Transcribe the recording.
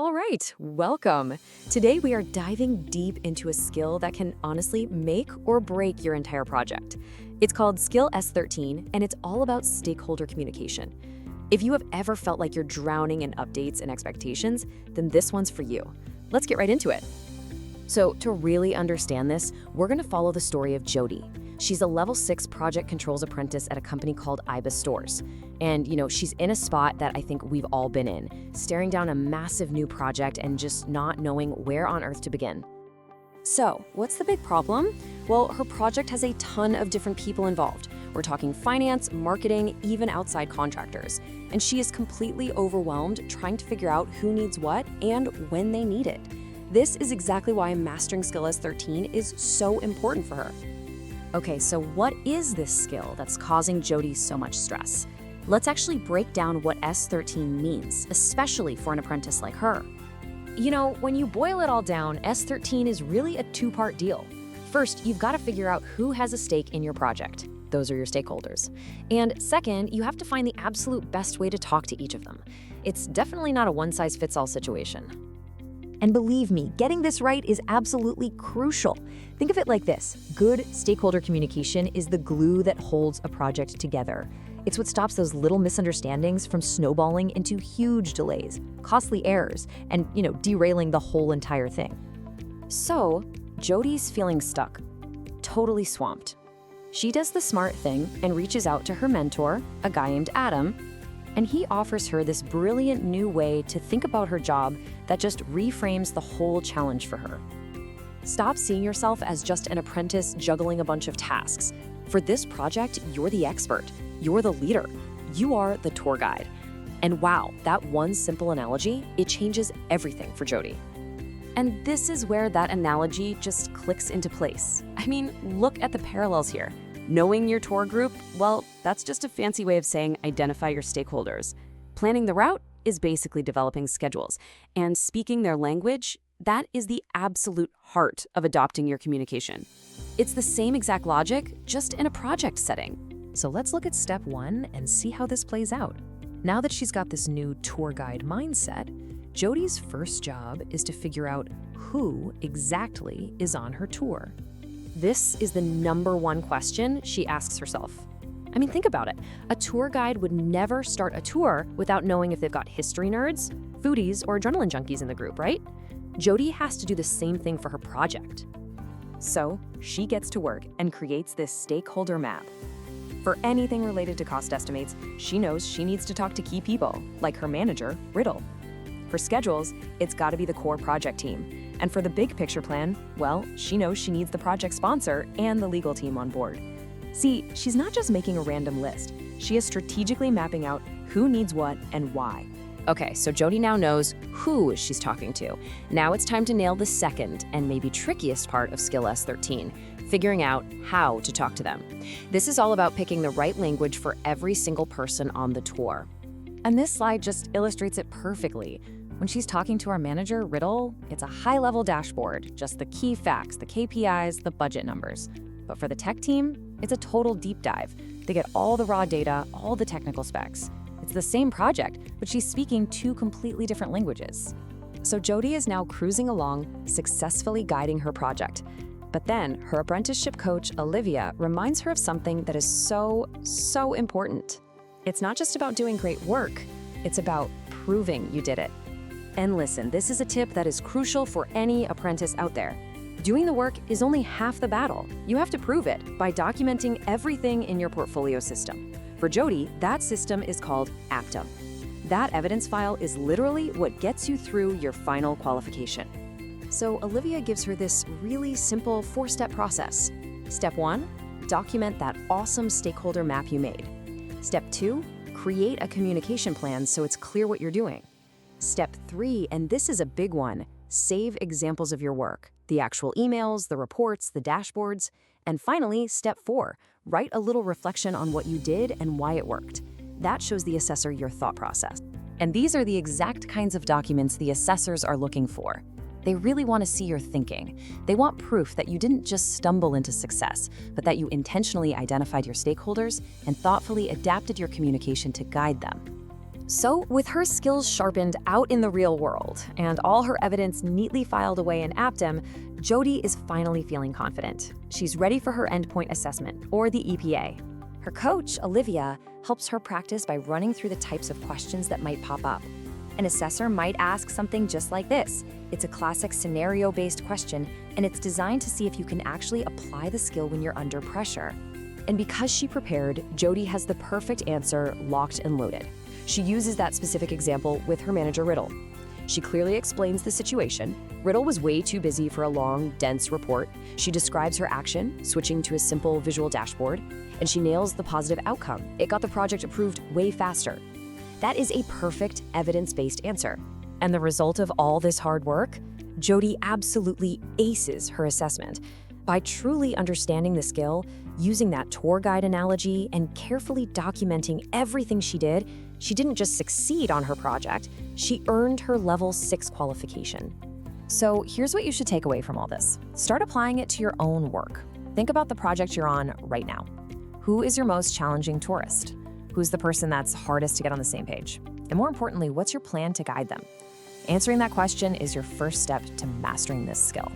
All right, welcome. Today we are diving deep into a skill that can honestly make or break your entire project. It's called Skill S13, and it's all about stakeholder communication. If you have ever felt like you're drowning in updates and expectations, then this one's for you. Let's get right into it. So to really understand this, we're going to follow the story of Jody. She's a level 6 project controls apprentice at a company called Ibis Stores. And, she's in a spot that I think we've all been in, staring down a massive new project and just not knowing where on earth to begin. So, what's the big problem? Well, her project has a ton of different people involved. We're talking finance, marketing, even outside contractors. And she is completely overwhelmed trying to figure out who needs what and when they need it. This is exactly why mastering Skill S13 is so important for her. Okay, so what is this skill that's causing Jody so much stress? Let's actually break down what S13 means, especially for an apprentice like her. When you boil it all down, S13 is really a two-part deal. First, you've got to figure out who has a stake in your project. Those are your stakeholders. And second, you have to find the absolute best way to talk to each of them. It's definitely not a one-size-fits-all situation. And believe me, getting this right is absolutely crucial. Think of it like this. Good stakeholder communication is the glue that holds a project together. It's what stops those little misunderstandings from snowballing into huge delays, costly errors, and, derailing the whole entire thing. So, Jody's feeling stuck, totally swamped. She does the smart thing and reaches out to her mentor, a guy named Adam, and he offers her this brilliant new way to think about her job that just reframes the whole challenge for her. Stop seeing yourself as just an apprentice juggling a bunch of tasks. For this project, you're the expert. You're the leader. You are the tour guide. And wow, that one simple analogy, it changes everything for Jody. And this is where that analogy just clicks into place. I mean, look at the parallels here. Knowing your tour group, well, that's just a fancy way of saying identify your stakeholders. Planning the route is basically developing schedules. And speaking their language, that is the absolute heart of adopting your communication. It's the same exact logic, just in a project setting. So let's look at step 1 and see how this plays out. Now that she's got this new tour guide mindset, Jody's first job is to figure out who exactly is on her tour. This is the number one question she asks herself. I mean, think about it. A tour guide would never start a tour without knowing if they've got history nerds, foodies, or adrenaline junkies in the group, right? Jody has to do the same thing for her project. So she gets to work and creates this stakeholder map. For anything related to cost estimates, she knows she needs to talk to key people, like her manager, Riddle. For schedules, it's got to be the core project team. And for the big picture plan, well, she knows she needs the project sponsor and the legal team on board. See, she's not just making a random list. She is strategically mapping out who needs what and why. Okay, so Jody now knows who she's talking to. Now it's time to nail the second and maybe trickiest part of Skill S13, figuring out how to talk to them. This is all about picking the right language for every single person on the tour. And this slide just illustrates it perfectly. When she's talking to our manager, Riddle, it's a high-level dashboard, just the key facts, the KPIs, the budget numbers. But for the tech team, it's a total deep dive. They get all the raw data, all the technical specs. It's the same project, but she's speaking two completely different languages. So Jody is now cruising along, successfully guiding her project. But then her apprenticeship coach, Olivia, reminds her of something that is so important. It's not just about doing great work, it's about proving you did it. And listen, this is a tip that is crucial for any apprentice out there. Doing the work is only half the battle. You have to prove it by documenting everything in your portfolio system. For Jody, that system is called Aptum. That evidence file is literally what gets you through your final qualification. So Olivia gives her this really simple 4-step process. Step 1, document that awesome stakeholder map you made. Step 2, create a communication plan so it's clear what you're doing. Step 3, and this is a big one, save examples of your work, the actual emails, the reports, the dashboards. And finally, step 4, write a little reflection on what you did and why it worked. That shows the assessor your thought process. And these are the exact kinds of documents the assessors are looking for. They really want to see your thinking. They want proof that you didn't just stumble into success, but that you intentionally identified your stakeholders and thoughtfully adapted your communication to guide them. So, with her skills sharpened out in the real world and all her evidence neatly filed away in Aptem, Jody is finally feeling confident. She's ready for her endpoint assessment, or the EPA. Her coach, Olivia, helps her practice by running through the types of questions that might pop up. An assessor might ask something just like this. It's a classic scenario-based question, and it's designed to see if you can actually apply the skill when you're under pressure. And because she prepared, Jody has the perfect answer locked and loaded. She uses that specific example with her manager, Riddle. She clearly explains the situation. Riddle was way too busy for a long, dense report. She describes her action, switching to a simple visual dashboard, and she nails the positive outcome. It got the project approved way faster. That is a perfect evidence-based answer. And the result of all this hard work? Jody absolutely aces her assessment. By truly understanding the skill, using that tour guide analogy, and carefully documenting everything she didn't just succeed on her project, she earned her level 6 qualification. So here's what you should take away from all this. Start applying it to your own work. Think about the project you're on right now. Who is your most challenging tourist? Who's the person that's hardest to get on the same page? And more importantly, what's your plan to guide them? Answering that question is your first step to mastering this skill.